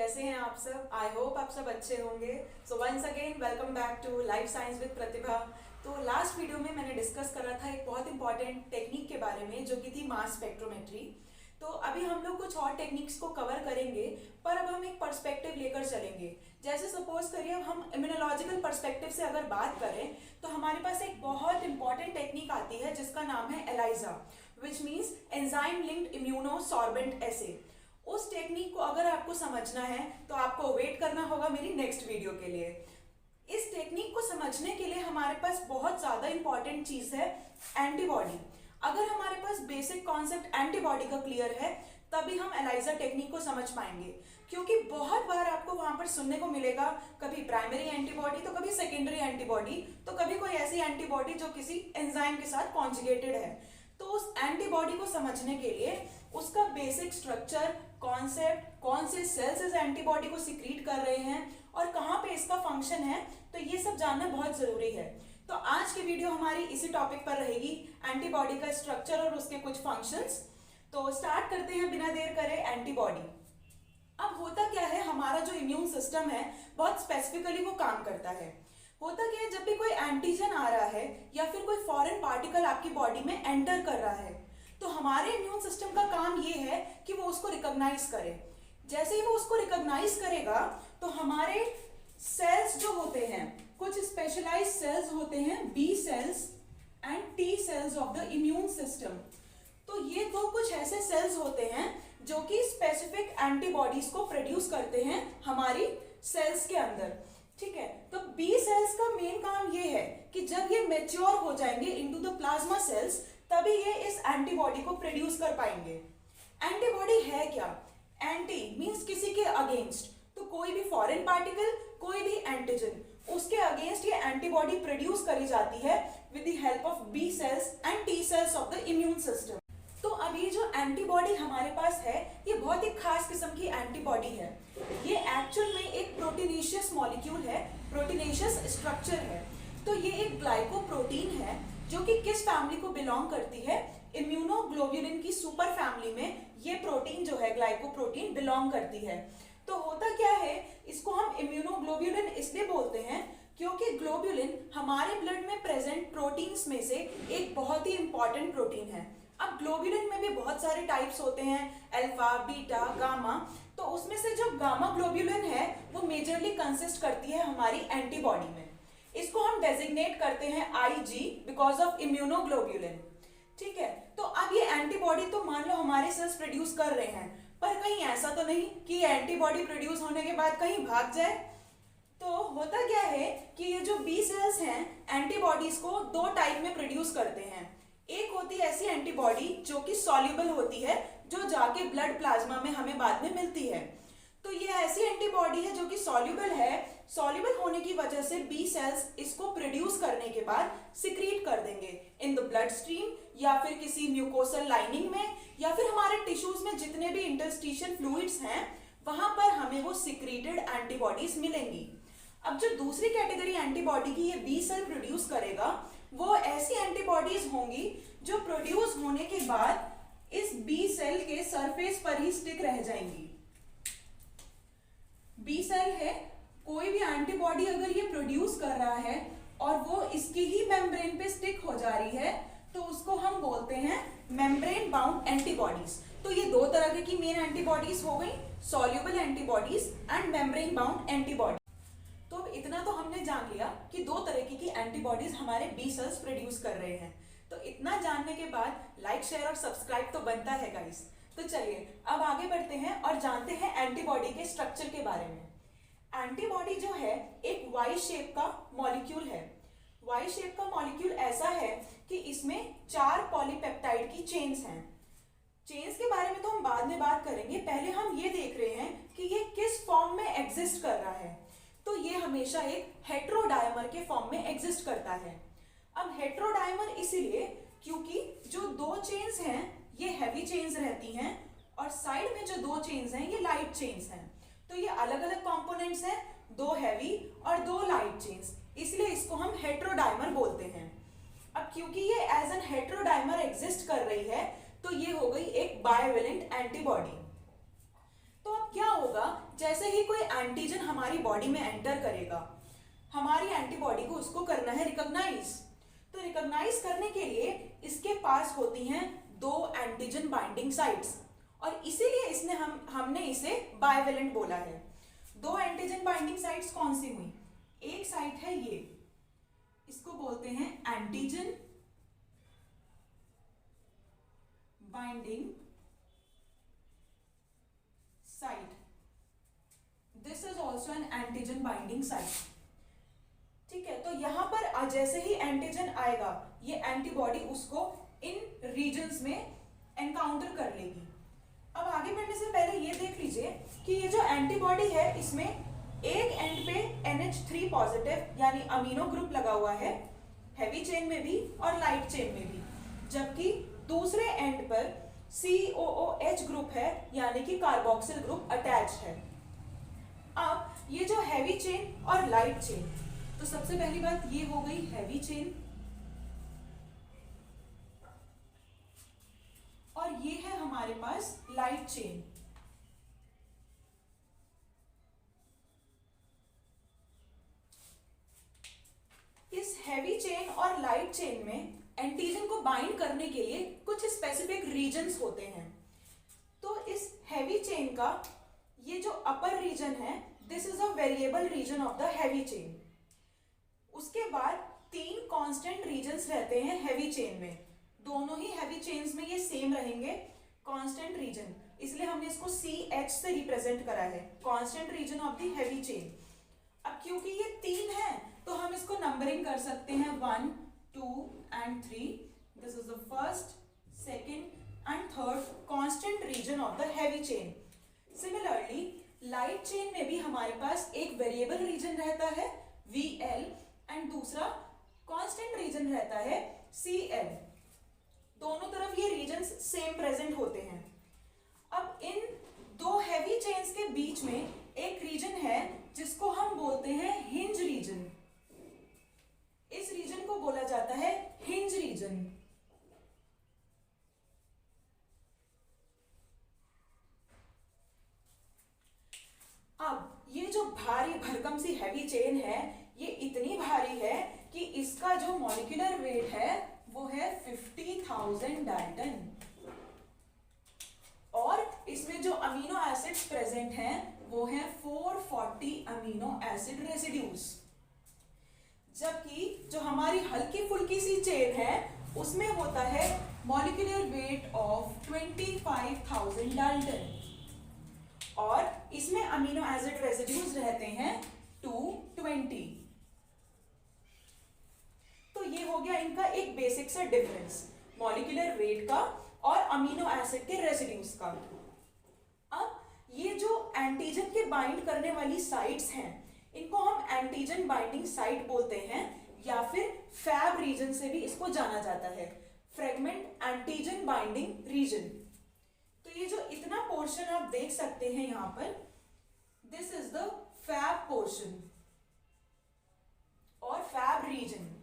कैसे हैं आप सब। आई होप आप सब अच्छे होंगे। So once again welcome back to life science with Pratibha. तो लास्ट वीडियो में मैंने डिस्कस करा था एक बहुत इंपॉर्टेंट टेक्निक के बारे में जो कि थी मास स्पेक्ट्रोमेट्री। तो अभी हम लोग कुछ और टेक्निक्स को कवर करेंगे, पर अब हम एक पर्सपेक्टिव लेकर चलेंगे। जैसे सपोज करिए अब हम इम्यूनोलॉजिकल पर्सपेक्टिव से अगर बात करें तो हमारे पास एक बहुत इंपॉर्टेंट टेक्निक आती है जिसका नाम है ELISA, which means enzyme linked immunosorbent assay. उस टेक्निक को अगर आपको समझना है तो आपको वेट करना होगा मेरी नेक्स्ट वीडियो के लिए। इस टेक्निक को समझने के लिए हमारे पास बहुत ज्यादा इंपॉर्टेंट चीज है एंटीबॉडी। अगर हमारे पास बेसिक कॉन्सेप्ट एंटीबॉडी का क्लियर है तभी हम एलाइजा टेक्निक को समझ पाएंगे, क्योंकि बहुत बार आपको वहां पर सुनने को मिलेगा कभी प्राइमरी एंटीबॉडी तो कभी सेकेंडरी एंटीबॉडी तो कभी कोई ऐसी एंटीबॉडी जो किसी एंजाइम के साथ कॉन्जुगेटेड है। तो उस एंटीबॉडी को समझने के लिए उसका बेसिक स्ट्रक्चर, कॉन्सेप्ट, कौन से सेल्स इस एंटीबॉडी को सिक्रीट कर रहे हैं और कहाँ पे इसका फंक्शन है, तो ये सब जानना बहुत जरूरी है। तो आज की वीडियो हमारी इसी टॉपिक पर रहेगी, एंटीबॉडी का स्ट्रक्चर और उसके कुछ फंक्शंस। तो स्टार्ट करते हैं बिना देर करे एंटीबॉडी। अब होता क्या है, हमारा जो इम्यून सिस्टम है बहुत स्पेसिफिकली वो काम करता है। होता क्या है, जब भी कोई एंटीजन आ रहा है या फिर कोई फॉरेन पार्टिकल आपकी बॉडी में एंटर कर रहा है तो हमारे इम्यून सिस्टम का काम ये है कि वो उसको रिकॉग्नाइज करे। जैसे ही वो उसको रिकॉग्नाइज करेगा तो हमारे सेल्स जो होते हैं, कुछ स्पेशलाइज सेल्स होते हैं, B cells and T cells of the immune system. तो ये दो कुछ ऐसे सेल्स होते हैं जो कि स्पेसिफिक एंटीबॉडीज को प्रोड्यूस करते हैं हमारी सेल्स के अंदर। ठीक है, तो बी सेल्स का मेन काम ये है कि जब ये मैच्योर हो जाएंगे इनटू द प्लाज्मा सेल्स तभी ये इस एंटीबॉडी को प्रोड्यूस कर पाएंगे। एंटीबॉडी है क्या? एंटी मींस किसी के अगेंस्ट, तो कोई भी फॉरेन पार्टिकल, कोई भी एंटीजन, उसके अगेंस्ट ये एंटीबॉडी प्रोड्यूस करी जाती है with the help of B cells and T cells of the immune system. तो अब ये जो एंटीबॉडी हमारे पास है ये बहुत ही खास किस्म की एंटीबॉडी है। ये एक्चुअल में एक प्रोटीनेशियस मॉलिक्यूल है, प्रोटीनेशियस स्ट्रक्चर है। तो ये एक ग्लाइकोप्रोटीन है जो कि किस फैमिली को बिलोंग करती है, इम्यूनोग्लोबुलिन की सुपर फैमिली में ये प्रोटीन जो है ग्लाइकोप्रोटीन बिलोंग करती है। तो होता क्या है, इसको हम इम्यूनोग्लोबुलिन इसलिए बोलते हैं क्योंकि ग्लोबुलिन हमारे ब्लड में प्रेजेंट प्रोटीन्स में से एक बहुत ही इंपॉर्टेंट प्रोटीन है। अब ग्लोबुलिन में भी बहुत सारे टाइप्स होते हैं, अल्फा, बीटा, गामा। तो उसमें से जो गामा ग्लोबुलिन है वो मेजरली कंसिस्ट करती है हमारी एंटीबॉडी में। इसको हम डेजिग्नेट करते हैं IG बिकॉज ऑफ इम्यूनोग्लोबुलिन। ठीक है, तो अब ये एंटीबॉडी तो मान लो हमारे सेल्स प्रोड्यूस कर रहे हैं, पर कहीं ऐसा तो नहीं कि एंटीबॉडी प्रोड्यूस होने के बाद कहीं भाग जाए। तो होता क्या है कि ये जो बी सेल्स हैं एंटीबॉडीज को दो टाइप में प्रोड्यूस करते हैं। एक होती है ऐसी एंटीबॉडी जो कि सॉल्युबल होती है, जो जाके ब्लड प्लाज्मा में हमें बाद में मिलती है। तो ये ऐसी एंटीबॉडी है जो कि सॉल्युबल है। सॉल्युबल होने की वजह से बी सेल्स इसको प्रोड्यूस करने के बाद सिक्रीट कर देंगे इन द ब्लड स्ट्रीम या फिर किसी म्यूकोसल लाइनिंग में या फिर हमारे टिश्यूज में जितने भी इंटरस्टिशियल फ्लूइड्स हैं वहां पर हमें वो सिक्रीटेड एंटीबॉडीज मिलेंगी। अब जो दूसरी कैटेगरी एंटीबॉडी की ये बी सेल प्रोड्यूस करेगा वो ऐसी एंटीबॉडीज होंगी जो प्रोड्यूस होने के बाद इस बी सेल के सरफेस पर ही स्टिक रह जाएंगी। बी सेल है, कोई भी एंटीबॉडी अगर ये प्रोड्यूस कर रहा है और वो इसकी ही मेम्ब्रेन पे स्टिक हो जा रही है तो उसको हम बोलते हैं मेम्ब्रेन बाउंड एंटीबॉडीज। तो ये दो तरह की मेन एंटीबॉडीज हो गई, soluble antibodies and membrane bound antibody. तो अब इतना तो हमने जान लिया कि दो तरह की एंटीबॉडीज हमारे बी सेल्स प्रोड्यूस कर रहे हैं। तो इतना जानने के बाद लाइक, शेयर और सब्सक्राइब तो बनता है गाइस। तो चलिए अब आगे बढ़ते हैं और जानते हैं एंटीबॉडी के स्ट्रक्चर के बारे में। एंटीबॉडी जो है एक वाई शेप का मॉलिक्यूल है। वाई शेप का मॉलिक्यूल ऐसा है कि इसमें 4 पॉलीपेप्टाइड की चेन्स हैं। चेन्स के बारे में तो हम बाद में बात करेंगे, पहले हम ये देख रहे हैं कि ये किस फॉर्म में एग्जिस्ट कर रहा है। तो ये हमेशा एक हेट्रोडाइमर के फॉर्म में एग्जिस्ट करता है। अब हेट्रोडाइमर इसीलिए क्योंकि जो दो चेन्स हैं ये हैवी चेन्स रहती हैं और साइड में जो दो चेन्स हैं ये लाइट चेन्स हैं। तो ये अलग अलग कंपोनेंट्स हैं, दो हैवी और दो लाइट चेन्स, इसलिए इसको हम हेट्रोडाइमर बोलते हैं। अब क्योंकि ये एज एन हेट्रोडाइमर एग्जिस्ट कर रही है तो ये हो गई एक बाइवेलेंट एंटीबॉडी। तो अब क्या होगा जैसे ही कोई एंटीजन हमारी बॉडी में एंटर करेगा, हमारी एंटीबॉडी को उसको करना है रिकॉग्नाइज। तो रिकॉग्नाइज करने के लिए इसके पास होती हैं दो एंटीजन बाइंडिंग साइट्स, और इसीलिए इसने हमने इसे बाइवेलेंट बोला है। दो एंटीजन बाइंडिंग साइट्स कौन सी हुई? एक साइट है ये, इसको बोलते हैं antigen binding site. This is also an antigen binding site. ठीक है, तो यहां पर जैसे ही एंटीजन आएगा, ये एंटीबॉडी उसको इन रीजन्स में एनकाउंटर कर लेगी। अब आगे बढ़ने से पहले ये देख लीजिए कि ये जो एंटीबॉडी है, इसमें एक एंड पे NH3 पॉजिटिव यानी अमीनो ग्रुप लगा हुआ है, हैवी चेन में भी और लाइट चेन में भी, जबकि दूसरे एंड पर COOH ग्रुप है यानी कि कार्बोक्सिल ग्रुप अटैच है। अब ये जो हैवी चेन और लाइट चेन, तो सबसे पहली बात ये हो गई हैवी चेन, और ये है हमारे पास लाइट चेन। इस हैवी चेन और लाइट चेन में एंटीजन को बाइंड करने के लिए कुछ स्पेसिफिक रीजन्स होते हैं। तो इस हैवी चेन का ये जो अपर रीजन है, this is a variable region of the heavy chain. उसके बाद 3 कांस्टेंट रीजन्स रहते हैं हैवी चेन में, दोनों ही हैवी चेन्स में ये सेम रहेंगे कांस्टेंट रीजन, इसलिए हमने इसको CH से रिप्रेजेंट करा है, constant region of the heavy chain. अब क्योंकि ये 3 है तो हम इसको नंबरिंग कर सकते हैं 1, 2 and 3। This is the first, second and third constant region of the heavy chain. Similarly light chain में भी हमारे पास एक वेरिएबल रीजन रहता है VL एंड दूसरा कांस्टेंट रीजन रहता है CL। दोनों तरफ ये रीजन्स सेम प्रेजेंट होते हैं। अब इन दो हैवी चेन्स के बीच में एक रीजन है जिसको हम बोलते हैं हिंज रीजन। इस रीजन को बोला जाता है हिंज रीजन। अब ये जो भारी भरकम सी हैवी चेन है, ये इतनी भारी है कि इसका जो मॉलिक्यूलर वेट है वो है 50,000 डाल्टन, और इसमें जो अमीनो एसिड्स प्रेजेंट हैं वो है 440 अमीनो एसिड रेसिड्यूज। जबकि जो हमारी हल्की फुल्की सी चेन है उसमें होता है मॉलिक्यूलर वेट ऑफ 25,000 डाल्टन, और इसमें अमीनो एसिड रेसिड्यूज रहते हैं 220। तो ये हो गया इनका एक बेसिक सा डिफरेंस, मॉलिक्यूलर वेट का और अमीनो एसिड के रेसिड्यूज का। अब ये जो एंटीजन के बाइंड करने वाली साइट्स हैं, इनको हम एंटीजन बाइंडिंग साइट बोलते हैं, या फिर फैब रीजन से भी इसको जाना जाता है, फ्रेगमेंट एंटीजन बाइंडिंग रीजन। तो ये जो इतना पोर्शन आप देख सकते हैं यहाँ पर, this is the Fab portion और फैब रीजन।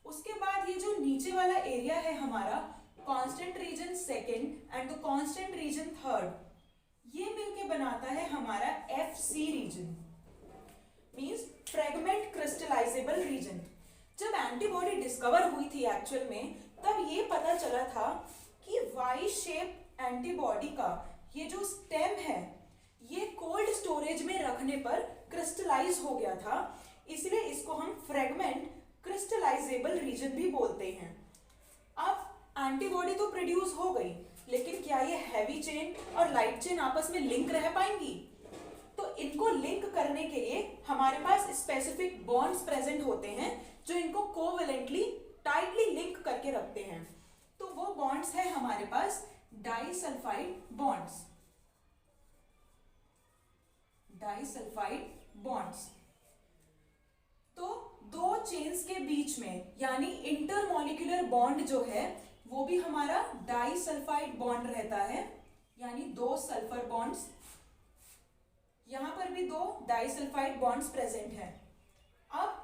उसके बाद ये जो नीचे वाला एरिया है हमारा, constant region second and the constant region third, ये मिलके बनाता है हमारा FC region, means fragment crystallizable region. जब एंटीबॉडी डिस्कवर हुई थी एक्चुअल में, तब ये पता चला था कि वाई शेप एंटीबॉडी का ये जो स्टेम है, ये कोल्ड स्टोरेज में रखने पर क्रिस्टलाइज हो गया था, इसलिए इसको हम फ्रेगमेंट क्रिस्टलाइजेबल रीजन भी बोलते हैं। अब एंटीबॉडी तो प्रोड्यूस हो गई, लेकिन क्या ये हैवी चेन और लाइट चेन आपस में लिंक रह पाएंगी? तो इनको लिंक करने के लिए हमारे पास स्पेसिफिक बॉन्ड्स प्रेजेंट होते हैं जो इनको कोवेलेंटली टाइटली लिंक करके रखते हैं। तो वो बॉन्ड्स है हमारे पास डाइसल्फाइड बॉन्ड्स। डाइसल्फाइड बॉन्ड्स तो दो चेन्स के बीच में यानी इंटरमॉलिक्यूलर बॉन्ड जो है वो भी हमारा डाइसल्फाइड बॉन्ड रहता है, यानी 2 सल्फर बॉन्ड्स। यहां पर भी 2 डाइसल्फाइड बॉन्ड्स प्रेजेंट हैं। अब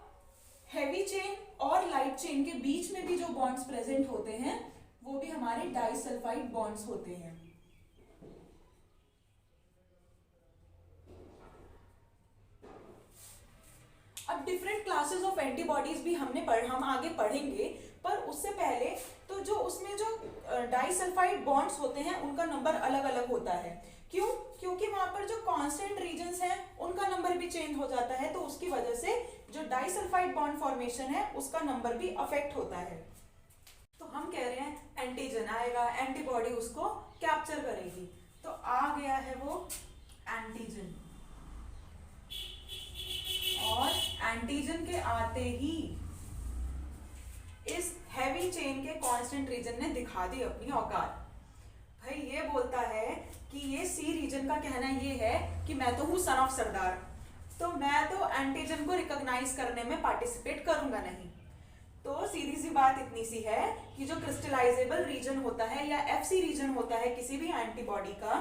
हैवी चेन और लाइट चेन के बीच में भी जो बॉन्ड्स प्रेजेंट होते हैं वो भी हमारे डाइसल्फाइड बॉन्ड्स होते हैं। अब डिफरेंट क्लासेस ऑफ एंटीबॉडीज भी हम आगे पढ़ेंगे, पर उससे पहले तो जो उसमें जो डाइसल्फाइड बॉन्ड्स होते हैं उनका नंबर अलग अलग होता है। क्यों? क्योंकि वहां पर जो कांस्टेंट रीजन्स हैं उनका नंबर भी चेंज हो जाता है, तो उसकी वजह से जो डाइसल्फाइड बॉन्ड फॉर्मेशन है उसका नंबर भी अफेक्ट होता है। तो हम कह रहे हैं एंटीजन आएगा, एंटीबॉडी उसको कैप्चर करेगी, तो आ गया है वो एंटीजन, और एंटीजन के आते ही इस हैवी चेन के कांस्टेंट रीजन ने दिखा दी अपनी औकात। भाई ये बोलता है कि ये सी रीजन का कहना ये है कि मैं तो हूं सन ऑफ सरदार, तो मैं तो एंटीजन को रिकॉग्नाइज करने में पार्टिसिपेट करूंगा नहीं। तो सीधी सी बात इतनी सी है कि जो क्रिस्टलाइजेबल रीजन होता है या एफसी रीजन होता है किसी भी एंटीबॉडी का,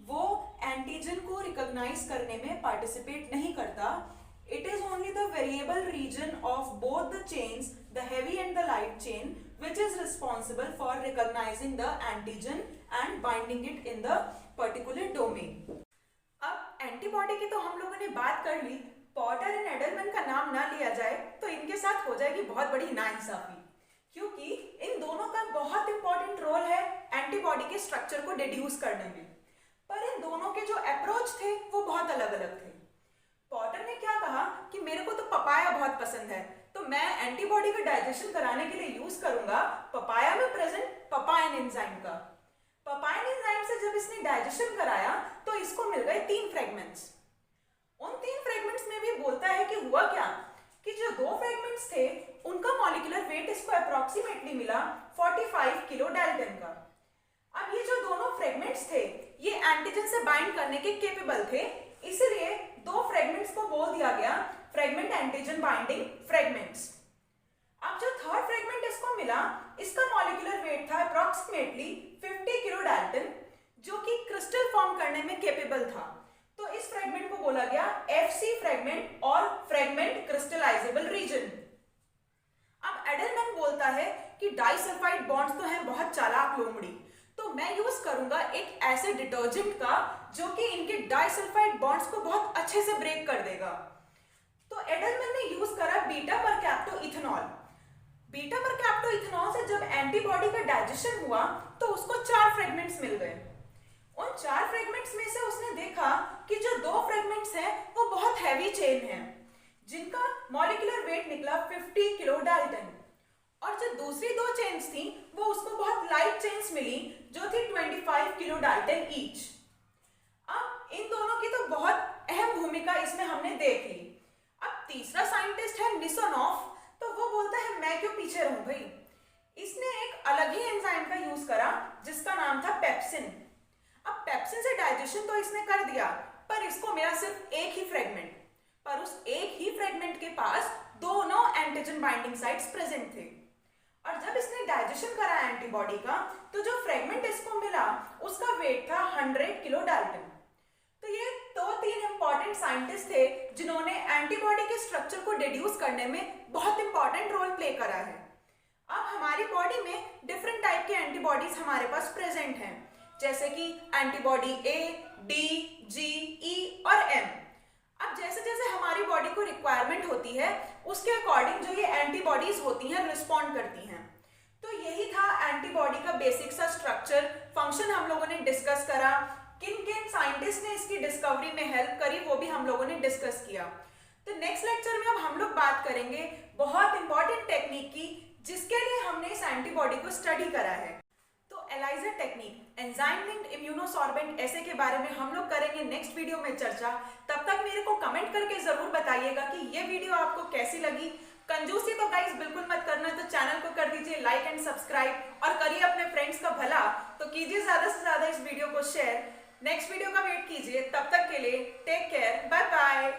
वो एंटीजन को रिकॉग्नाइज करने में पार्टिसिपेट नहीं करता। It is only the variable region of both the chains, the heavy and the light chain, which is responsible for recognizing the antigen and binding it in the particular domain. अब antibody की तो हम लोगों ने बात कर ली, Potter and Edelman का नाम ना लिया जाए तो इनके साथ हो जाएगी बहुत बड़ी नाइंसाफी, क्योंकि इन दोनों का बहुत इंपॉर्टेंट रोल है एंटीबॉडी के स्ट्रक्चर को डिड्यूस करने में, पर इन दोनों के जो अप्रोच थे वो बहुत अलग अलग थे। पॉटर ने क्या कहा कि मेरे को तो पपाया बहुत पसंद है, तो मैं एंटीबॉडी का डाइजेशन कराने के लिए यूज करूंगा पपाया में प्रेजेंट पपायन एंजाइम का। पपायन एंजाइम से जब इसने डाइजेशन कराया तो इसको मिल गए 3 फ्रेगमेंट्स। उन 3 फ्रेगमेंट्स में भी बोलता है कि हुआ क्या कि जो 2 फ्रेगमेंट्स थे उनका मॉलिक्यूलर वेट इसको अप्रोक्सीमेटली मिला 45 किलो डाल्टन का। अब ये जो दोनों फ्रेगमेंट्स थे ये एंटीजन से बाइंड करने के केपेबल थे, इसलिए 2 फ्रेगमेंट्स को बोल दिया गया फ्रेगमेंट एंटीजन बाइंडिंग फ्रेगमेंट्स। अब जो थर्ड फ्रेगमेंट इसको मिला इसका मॉलिक्यूलर वेट था अप्रोक्सीमेटली 50 किलो डाल्टन, जो कि क्रिस्टल फॉर्म करने में केपेबल था, तो इस फ्रेगमेंट को बोला गया एफसी फ्रेगमेंट और फ्रेगमेंट क्रिस्टलाइजेबल रीजन। अब एडलमैन बोलता है कि डाइसल्फाइड बॉन्ड्स तो हैं बहुत चालाक लोमड़ी, तो मैं यूज करूंगा एक ऐसे डिटर्जेंट का जो कि इनके डाइसल्फाइड बॉन्ड्स को बहुत अच्छे से ब्रेक कर देगा। तो एडलमैन ने यूज करा बीटा परकैप्टोइथेनॉल। बीटा परकैप्टोइथेनॉल से जब एंटीबॉडी का डाइजेशन हुआ तो उसको 4 फ्रेगमेंट्स मिल गए। उन 4 फ्रेगमेंट्स में से उसने देखा कि जो 2 फ्रेगमेंट्स हैं वो बहुत हैवी चेन हैं, जिनका मॉलिक्यूलर वेट निकला 50 किलो डाल्टन, और जो दूसरी 2 चेन्स थी वो उसको बहुत लाइट चेन्स मिली जो थी 25 किलो डाल्टन ईच। अब इन दोनों की तो बहुत अहम भूमिका इसमें हमने देख ली। अब तीसरा साइंटिस्ट है निसोनॉफ, तो वो बोलता है मैं क्यों पीछे रहूं भाई। इसने एक अलग ही एंजाइम का यूज करा जिसका नाम था पेप्सिन। अब पेप्सिन से डाइजेशन तो इसने कर दिया, पर इसको मिला सिर्फ एक ही फ्रेगमेंट, पर उस एक ही फ्रेगमेंट के पास दोनों एंटीजन बाइंडिंग साइट्स प्रेजेंट थे। और जब इसने डाइजेशन करा एंटीबॉडी का तो जो फ्रेगमेंट इसको मिला उसका वेट था 100 किलो डाल्टन। तो ये 2-3 इंपॉर्टेंट साइंटिस्ट थे जिन्होंने एंटीबॉडी के स्ट्रक्चर को डिड्यूस करने में बहुत इंपॉर्टेंट रोल प्ले करा है। अब हमारी बॉडी में डिफरेंट टाइप के एंटीबॉडीज हमारे पास प्रेजेंट हैं, जैसे कि एंटीबॉडी ए, डी, जी, ई और एम। अब जैसे जैसे हमारी बॉडी को रिक्वायरमेंट होती है उसके अकॉर्डिंग जो ये एंटीबॉडीज होती हैं रिस्पॉन्ड करती हैं। तो यही था एंटीबॉडी का बेसिक सा स्ट्रक्चर, फंक्शन हम लोगों ने डिस्कस करा, किन किन साइंटिस्ट ने इसकी डिस्कवरी में हेल्प करी वो भी हम लोगों ने डिस्कस किया। तो नेक्स्ट लेक्चर में अब हम लोग बात करेंगे बहुत इंपॉर्टेंट टेक्निक की जिसके लिए हमने इस एंटीबॉडी को स्टडी करा है। तो ELISA technique, enzyme linked immunosorbent ऐसे के बारे में हम लोग करेंगे नेक्स्ट वीडियो में चर्चा। तब तक मेरे को कमेंट करके जरूर बताइएगा कि ये वीडियो आपको कैसी लगी। कंजूसी तो गाइस बिल्कुल मत करना, तो चैनल को कर दीजिए लाइक एंड सब्सक्राइब, और करिए अपने फ्रेंड्स का भला, तो कीजिए ज्यादा से ज्यादा इस वीडियो को शेयर। नेक्स्ट वीडियो का वेट कीजिए, तब तक के लिए टेक केयर, बाय बाय।